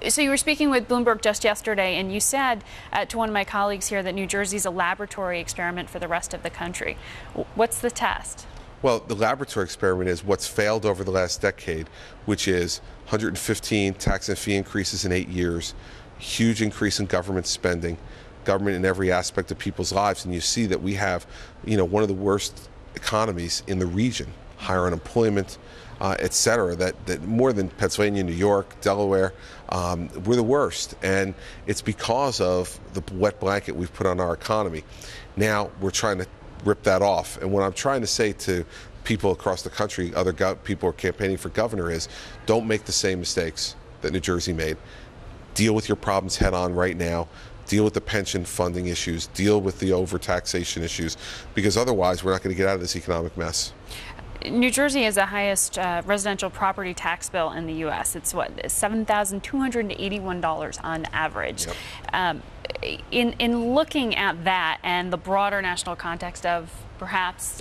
So you were speaking with Bloomberg just yesterday, and you said to one of my colleagues here that New Jersey's a laboratory experiment for the rest of the country. What's the test? Well, the laboratory experiment is what's failed over the last decade, which is 115 tax and fee increases in 8 years, huge increase in government spending, government in every aspect of people's lives, and you see that we have, one of the worst economies in the region, higher unemployment, et cetera, that more than Pennsylvania, New York, Delaware, we're the worst. And it's because of the wet blanket we've put on our economy. Now we're trying to rip that off. And what I'm trying to say to people across the country, other people who are campaigning for governor, is don't make the same mistakes that New Jersey made. Deal with your problems head on right now. Deal with the pension funding issues. Deal with the overtaxation issues, because otherwise we're not going to get out of this economic mess. New Jersey has the highest residential property tax bill in the U.S. It's what, $7,281 on average. Yep. In looking at that and the broader national context of perhaps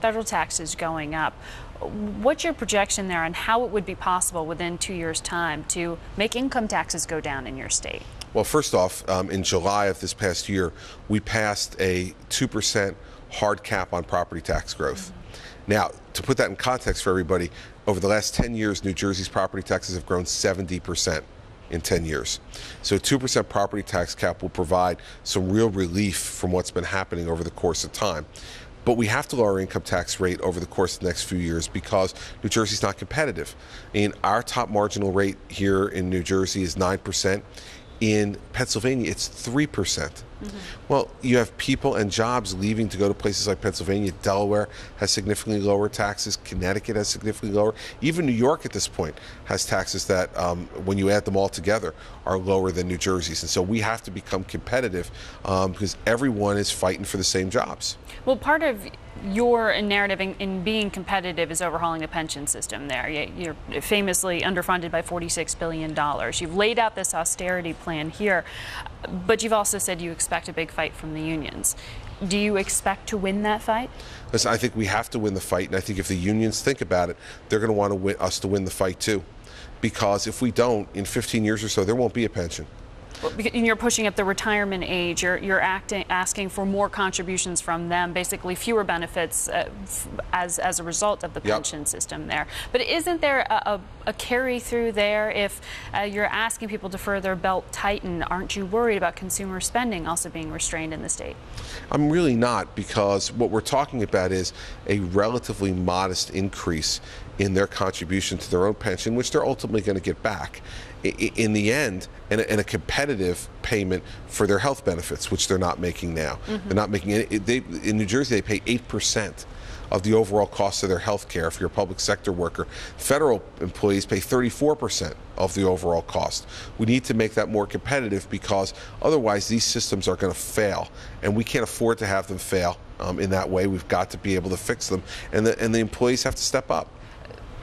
federal taxes going up, what's your projection there on how it would be possible within 2 years' time to make income taxes go down in your state? Well, first off, in July of this past year, we passed a 2% hard cap on property tax growth. Mm-hmm. Now, to put that in context for everybody, over the last 10 years, New Jersey's property taxes have grown 70% in 10 years. So a 2% property tax cap will provide some real relief from what's been happening over the course of time. But we have to lower our income tax rate over the course of the next few years because New Jersey's not competitive. And our top marginal rate here in New Jersey is 9%. In Pennsylvania, it's 3%. Mm-hmm. Well, you have people and jobs leaving to go to places like Pennsylvania. Delaware has significantly lower taxes. Connecticut has significantly lower. Even New York at this point has taxes that, when you add them all together, are lower than New Jersey's. And so we have to become competitive because everyone is fighting for the same jobs. Well, part of your narrative in being competitive is overhauling the pension system there. You're famously underfunded by $46 billion. You've laid out this austerity plan here, but you've also said you expect a big fight from the unions. Do you expect to win that fight? Listen, I think we have to win the fight, and I think if the unions think about it, they're going to want us to win the fight too. Because if we don't, in 15 years or so, there won't be a pension. And you're pushing up the retirement age. You're asking for more contributions from them, basically fewer benefits as a result of the pension system there. But isn't there a carry through there if you're asking people to further belt tighten? Aren't you worried about consumer spending also being restrained in the state? I'm really not, because what we're talking about is a relatively modest increase in their contribution to their own pension, which they're ultimately going to get back in the end, and a competitive payment for their health benefits, which they're not making now. Mm-hmm. They're not making any. In New Jersey, they pay 8% of the overall cost of their health care if you're a public sector worker. Federal employees pay 34% of the overall cost. We need to make that more competitive, because otherwise these systems are going to fail, and we can't afford to have them fail in that way. We've got to be able to fix them, and the employees have to step up.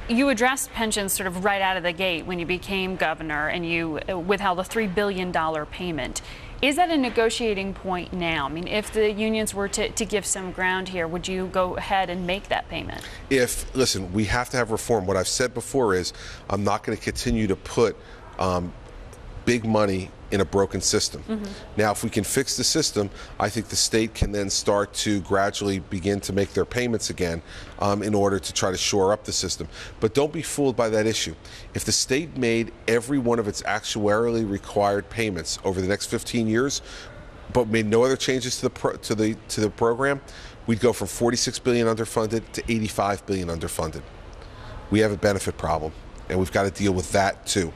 You addressed pensions sort of right out of the gate when you became governor, and you withheld a $3 billion payment. Is that a negotiating point now? I mean, if the unions were to give some ground here, would you go ahead and make that payment? Listen, we have to have reform. What I've said before is I'm not going to continue to put big money in a broken system. Mm-hmm. Now, if we can fix the system, I think the state can then start to gradually begin to make their payments again in order to try to shore up the system. But don't be fooled by that issue. If the state made every one of its actuarially required payments over the next 15 years, but made no other changes to the program, we'd go from $46 billion underfunded to $85 billion underfunded. We have a benefit problem, and we've got to deal with that too.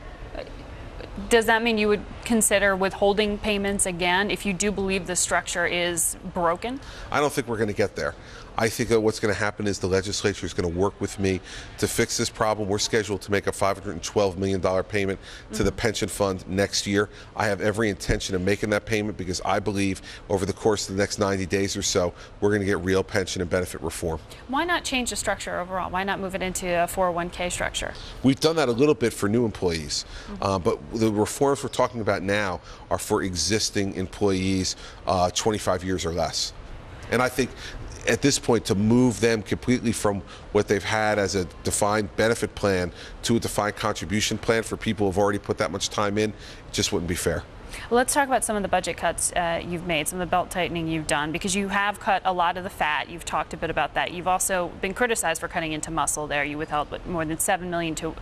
Does that mean you would consider withholding payments again if you do believe the structure is broken? I don't think we're going to get there. I think that what's going to happen is the legislature is going to work with me to fix this problem. We're scheduled to make a $512 million payment to the pension fund next year. I have every intention of making that payment because I believe over the course of the next 90 days or so, we're going to get real pension and benefit reform. Why not change the structure overall? Why not move it into a 401k structure? We've done that a little bit for new employees, but the reforms we're talking about now are for existing employees 25 years or less. And I think at this point, to move them completely from what they've had as a defined benefit plan to a defined contribution plan for people who've already put that much time in, it just wouldn't be fair. Well, let's talk about some of the budget cuts you've made, some of the belt tightening you've done, because you have cut a lot of the fat. You've talked a bit about that. You've also been criticized for cutting into muscle there. You withheld more than $7 million to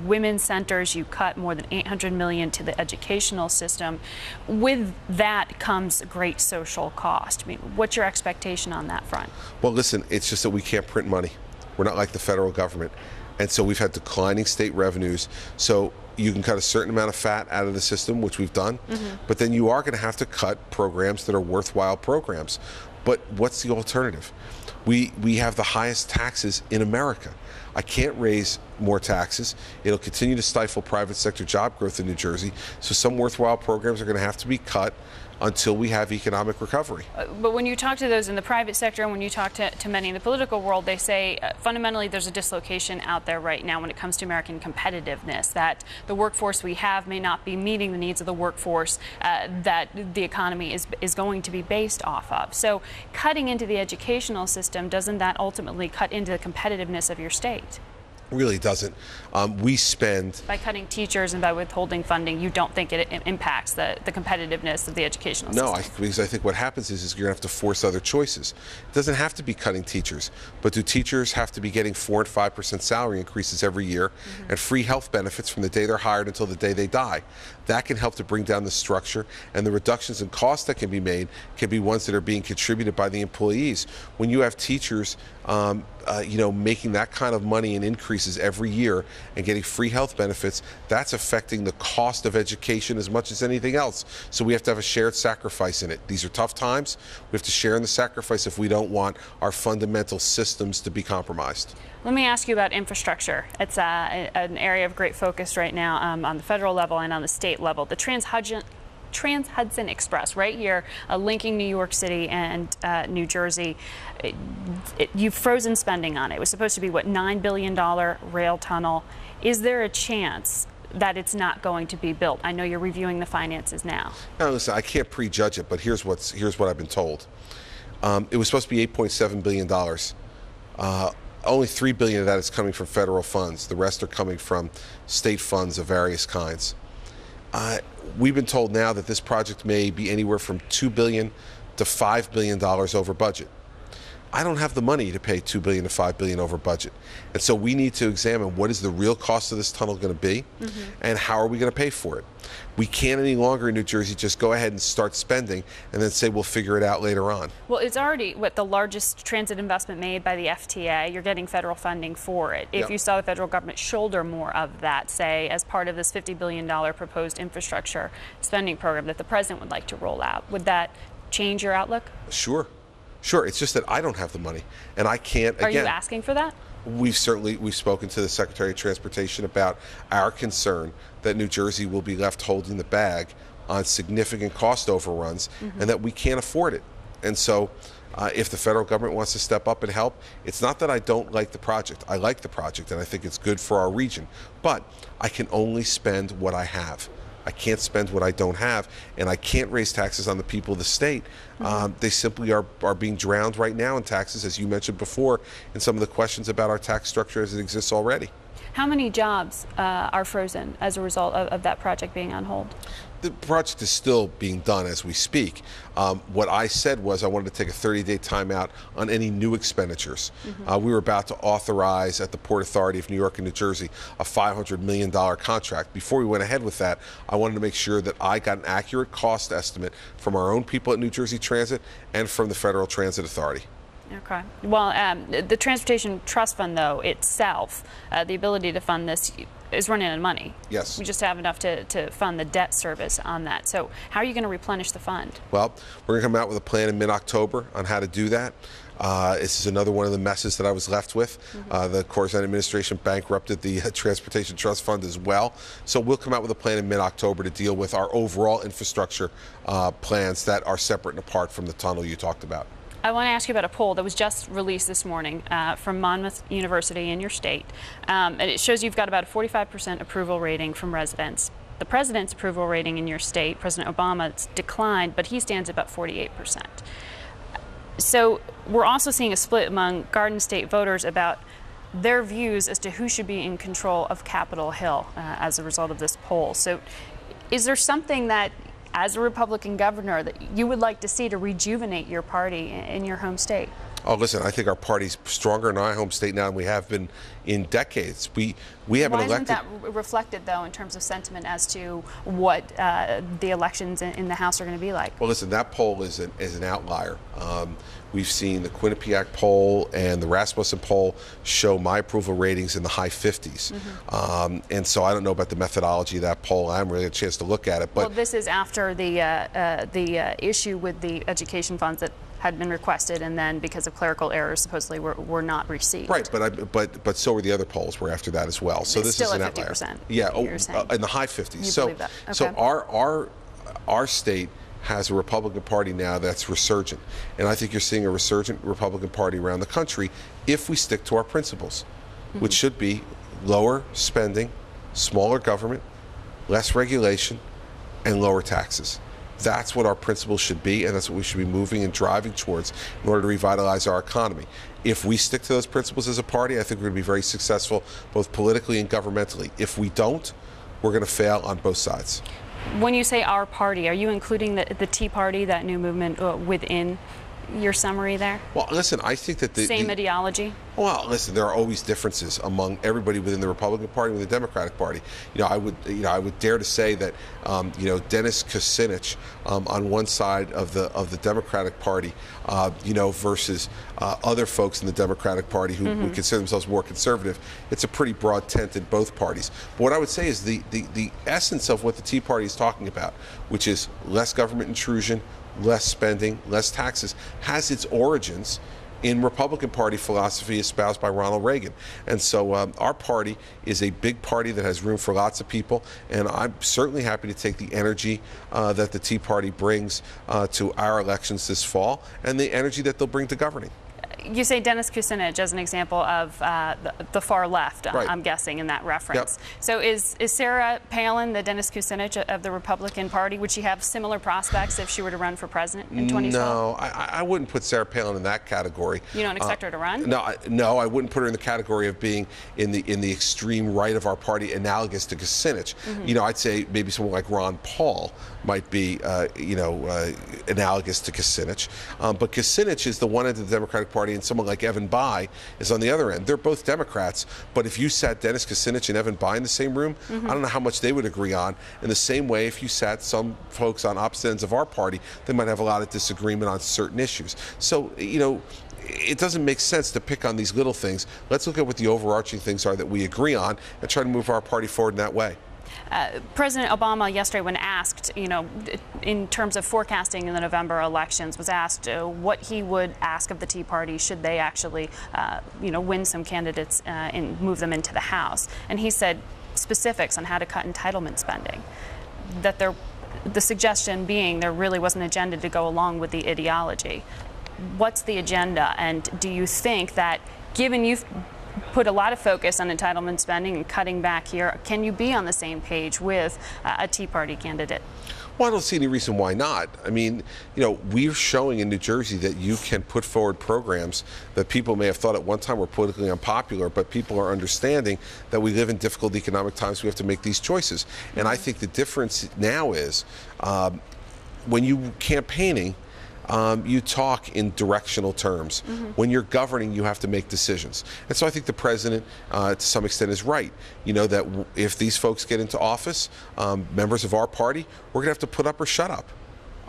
women's centers. You cut more than $800 million to the educational system. With that comes great social cost. I mean, what's your expectation on that front? Well, listen, it's just that we can't print money. We're not like the federal government. And so we've had declining state revenues. So you can cut a certain amount of fat out of the system, which we've done, but then you are going to have to cut programs that are worthwhile programs. But what's the alternative? We have the highest taxes in America. I can't raise more taxes. It'll continue to stifle private sector job growth in New Jersey. So some worthwhile programs are going to have to be cut until we have economic recovery. But when you talk to those in the private sector and when you talk to many in the political world, they say fundamentally there's a dislocation out there right now when it comes to American competitiveness, that the workforce we have may not be meeting the needs of the workforce that the economy is going to be based off of. So cutting into the educational system, doesn't that ultimately cut into the competitiveness of your state? Really doesn't. We spend... By cutting teachers and by withholding funding, you don't think it impacts the competitiveness of the educational system? No, because I think what happens is you're going to have to force other choices. It doesn't have to be cutting teachers, but do teachers have to be getting 4% and 5% salary increases every year and free health benefits from the day they're hired until the day they die? That can help to bring down the structure, and the reductions in costs that can be made can be ones that are being contributed by the employees. When you have teachers making that kind of money and increases every year and getting free health benefits, that's affecting the cost of education as much as anything else. So we have to have a shared sacrifice in it. These are tough times. We have to share in the sacrifice if we don't want our fundamental systems to be compromised. Let me ask you about infrastructure. It's an area of great focus right now on the federal level and on the state level. The Trans-Hudson Express right here, linking New York City and New Jersey. You've frozen spending on it. It was supposed to be, what, $9 billion rail tunnel. Is there a chance that it's not going to be built? I know you're reviewing the finances now. Now, listen, I can't prejudge it, but here's what I've been told. It was supposed to be $8.7 billion. Only $3 billion of that is coming from federal funds. The rest are coming from state funds of various kinds. We've been told now that this project may be anywhere from $2 billion to $5 billion over budget. I don't have the money to pay $2 billion to $5 billion over budget. And so we need to examine what is the real cost of this tunnel going to be and how are we going to pay for it. We can't any longer in New Jersey just go ahead and start spending and then say we'll figure it out later on. Well, it's already the largest transit investment made by the FTA. You're getting federal funding for it. If you saw the federal government shoulder more of that, say, as part of this $50 billion proposed infrastructure spending program that the president would like to roll out, would that change your outlook? Sure. Sure, it's just that I don't have the money, and I can't, again... Are you asking for that? We've spoken to the Secretary of Transportation about our concern that New Jersey will be left holding the bag on significant cost overruns and that we can't afford it. And so if the federal government wants to step up and help, it's not that I don't like the project. I like the project, and I think it's good for our region. But I can only spend what I have. I can't spend what I don't have, and I can't raise taxes on the people of the state. They simply are being drowned right now in taxes, as you mentioned before, in some of the questions about our tax structure as it exists already. How many jobs are frozen as a result of that project being on hold? The project is still being done as we speak. What I said was I wanted to take a 30-day timeout on any new expenditures. We were about to authorize at the Port Authority of New York and New Jersey a $500 million contract. Before we went ahead with that, I wanted to make sure that I got an accurate cost estimate from our own people at New Jersey Transit and from the Federal Transit Authority. Okay. Well, the Transportation Trust Fund, though, itself, the ability to fund this is running out of money. Yes. We just have enough to fund the debt service on that. So how are you going to replenish the fund? Well, we're going to come out with a plan in mid-October on how to do that. This is another one of the messes that I was left with. The Corzine administration bankrupted the Transportation Trust Fund as well. So we'll come out with a plan in mid-October to deal with our overall infrastructure plans that are separate and apart from the tunnel you talked about. I want to ask you about a poll that was just released this morning from Monmouth University in your state. And it shows you've got about a 45% approval rating from residents. The president's approval rating in your state, President Obama's, declined, but he stands at about 48%. So we're also seeing a split among Garden State voters about their views as to who should be in control of Capitol Hill as a result of this poll. So is there something that, as a Republican governor, that you would like to see to rejuvenate your party in your home state? Oh, listen, I think our party's stronger in our home state now than we have been in decades. We haven't elected. Why isn't that reflected, though, in terms of sentiment as to what the elections in the House are going to be like? Well, listen, that poll is an outlier. We've seen the Quinnipiac poll and the Rasmussen poll show my approval ratings in the high 50s. And so I don't know about the methodology of that poll. I haven't really had a chance to look at it. But well, this is after the issue with the education funds that had been requested, and then because of clerical errors, supposedly were not received. Right, but so were the other polls were after that as well. So this still is an at outlier. 50%. Yeah, In the high 50s. You so believe that? Okay. So our state has a Republican Party now that's resurgent, and I think you're seeing a resurgent Republican Party around the country if we stick to our principles, which should be lower spending, smaller government, less regulation, and lower taxes. That's what our principles should be, and that's what we should be moving and driving towards in order to revitalize our economy. If we stick to those principles as a party, I think we're going to be very successful both politically and governmentally. If we don't, we're going to fail on both sides. When you say our party, are you including the Tea Party, that new movement, within your summary there? Well, listen, I think that the same ideology. Well, listen, there are always differences among everybody within the Republican Party and the Democratic Party. I would dare to say that Dennis Kucinich on one side of the Democratic Party, versus other folks in the Democratic Party who would consider themselves more conservative. It's a pretty broad tent in both parties. But what I would say is the essence of what the Tea Party is talking about, which is less government intrusion, less spending, less taxes, has its origins in Republican Party philosophy espoused by Ronald Reagan. And so our party is a big party that has room for lots of people, and I'm certainly happy to take the energy that the Tea Party brings to our elections this fall and the energy that they'll bring to governing. You say Dennis Kucinich as an example of the far left, right. I'm guessing, in that reference. Yep. So is Sarah Palin the Dennis Kucinich of the Republican Party? Would she have similar prospects if she were to run for president in 2012? No, I wouldn't put Sarah Palin in that category. You don't expect her to run? No, I wouldn't put her in the category of being in the extreme right of our party, analogous to Kucinich. I'd say maybe someone like Ron Paul might be, analogous to Kucinich. But Kucinich is the one end of the Democratic Party, and someone like Evan Bayh is on the other end. They're both Democrats, but if you sat Dennis Kucinich and Evan Bayh in the same room, I don't know how much they would agree on. In the same way, if you sat some folks on opposite ends of our party, they might have a lot of disagreement on certain issues. So, it doesn't make sense to pick on these little things. Let's look at what the overarching things are that we agree on and try to move our party forward in that way. President Obama yesterday, when asked, in terms of forecasting in the November elections, was asked what he would ask of the Tea Party should they actually, win some candidates and move them into the House. And he said specifics on how to cut entitlement spending. That the suggestion being there really wasn't an agenda to go along with the ideology. What's the agenda? And do you think that, given you've put a lot of focus on entitlement spending and cutting back here, can you be on the same page with a Tea Party candidate? Well, I don't see any reason why not. I mean, we're showing in New Jersey that you can put forward programs that people may have thought at one time were politically unpopular, but people are understanding that we live in difficult economic times. We have to make these choices. And I think the difference now is when you're campaigning, you talk in directional terms. When you're governing, you have to make decisions. And so I think the president, to some extent, is right. That if these folks get into office, members of our party, we're going to have to put up or shut up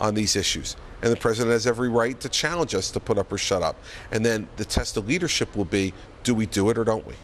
on these issues. And the president has every right to challenge us to put up or shut up. And then the test of leadership will be, do we do it or don't we?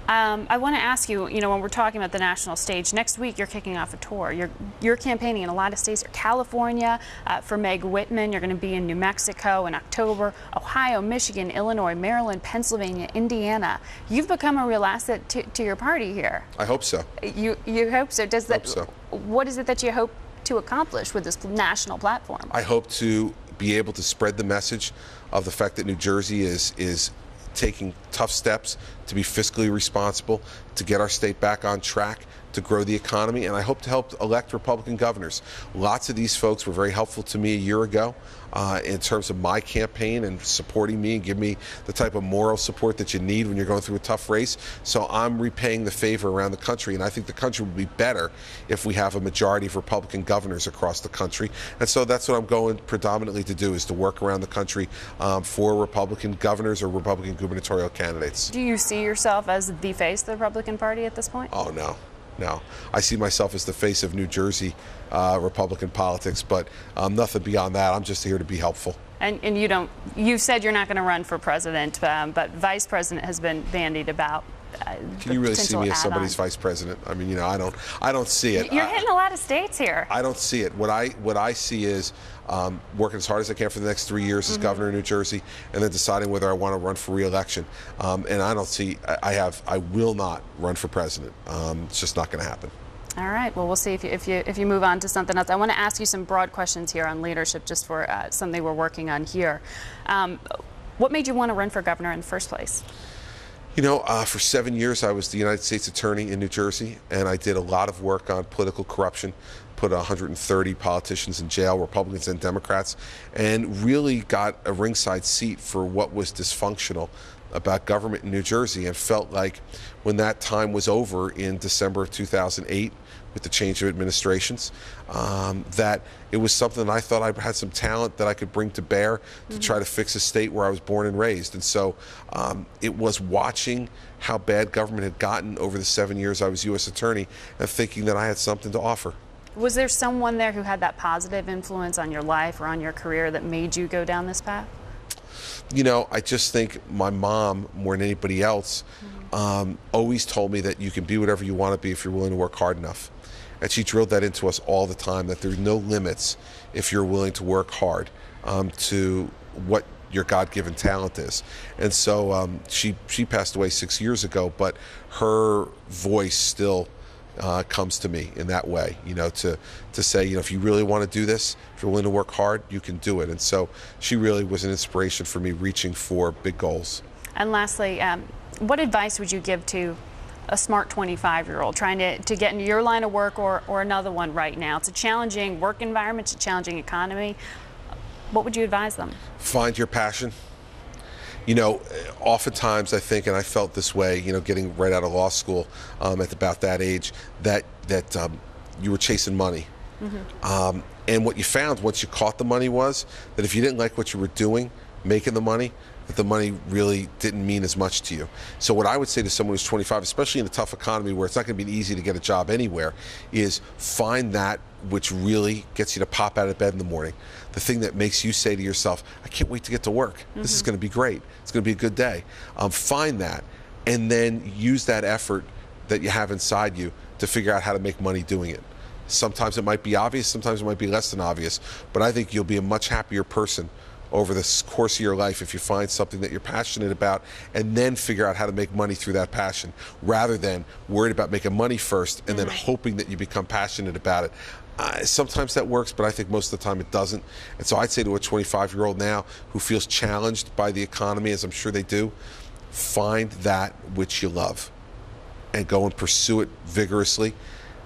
I want to ask you, when we're talking about the national stage, next week you're kicking off a tour. You're campaigning in a lot of states. California for Meg Whitman. You're going to be in New Mexico in October, Ohio, Michigan, Illinois, Maryland, Pennsylvania, Indiana. You've become a real asset to your party here. I hope so. You hope so. I hope so. What is it that you hope to accomplish with this national platform? I hope to be able to spread the message of the fact that New Jersey is taking tough steps to be fiscally responsible, to get our state back on track, to grow the economy, and I hope to help elect Republican governors. Lots of these folks were very helpful to me a year ago in terms of my campaign and supporting me and give me the type of moral support that you need when you're going through a tough race. So I'm repaying the favor around the country, and I think the country would be better if we have a majority of Republican governors across the country. And so that's what I'm going predominantly to do, is to work around the country for Republican governors or Republican gubernatorial candidates. Do you see yourself as the face of the Republican Party at this point? Oh, no. No. I see myself as the face of New Jersey Republican politics, but nothing beyond that. I'm just here to be helpful. And you said you're not going to run for president, but vice president has been bandied about. Can you really see me as somebody's vice president? I mean, I don't see it. You're hitting a lot of states here. I don't see it. What I see is working as hard as I can for the next 3 years as governor of New Jersey, and then deciding whether I want to run for re-election. And I don't see. I will not run for president. It's just not going to happen. All right. Well, we'll see if you move on to something else. I want to ask you some broad questions here on leadership, just for something we're working on here. What made you want to run for governor in the first place? You know, for 7 years I was the United States Attorney in New Jersey, and I did a lot of work on political corruption, put 130 politicians in jail, Republicans and Democrats, and really got a ringside seat for what was dysfunctional about government in New Jersey, and felt like when that time was over in December of 2008, with the change of administrations, that it was something that I thought I had some talent that I could bring to bear to try to fix a state where I was born and raised. And so it was watching how bad government had gotten over the 7 years I was U.S. Attorney and thinking that I had something to offer. Was there someone there who had that positive influence on your life or on your career that made you go down this path? You know, I just think my mom, more than anybody else, always told me that you can be whatever you want to be if you're willing to work hard enough. And she drilled that into us all the time, that there's no limits if you're willing to work hard to what your God-given talent is. And so she passed away 6 years ago, but her voice still comes to me in that way, you know, to say, you know, if you really want to do this, if you're willing to work hard, you can do it. And so she really was an inspiration for me reaching for big goals. And lastly, what advice would you give to a smart 25-year-old trying to get into your line of work or another one right now? It's a challenging work environment, it's a challenging economy. What would you advise them? Find your passion. You know, oftentimes I think, and I felt this way, you know, getting right out of law school at about that age, that you were chasing money. And what you found once you caught the money was that if you didn't like what you were doing, making the money, that the money really didn't mean as much to you. So what I would say to someone who's 25, especially in a tough economy where it's not going to be easy to get a job anywhere, is find that which really gets you to pop out of bed in the morning. The thing that makes you say to yourself, I can't wait to get to work. This is going to be great. It's going to be a good day. Find that, and then use that effort that you have inside you to figure out how to make money doing it. Sometimes it might be obvious, sometimes it might be less than obvious, but I think you'll be a much happier person over the course of your life if you find something that you're passionate about and then figure out how to make money through that passion, rather than worried about making money first and then hoping that you become passionate about it. Sometimes that works, but I think most of the time it doesn't. And so I'd say to a 25-year-old now who feels challenged by the economy, as I'm sure they do, find that which you love and go and pursue it vigorously,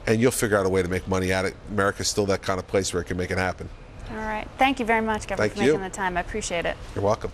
and you'll figure out a way to make money at it. America's still that kind of place where it can make it happen. All right. Thank you very much, Governor, for making the time. I appreciate it. You're welcome.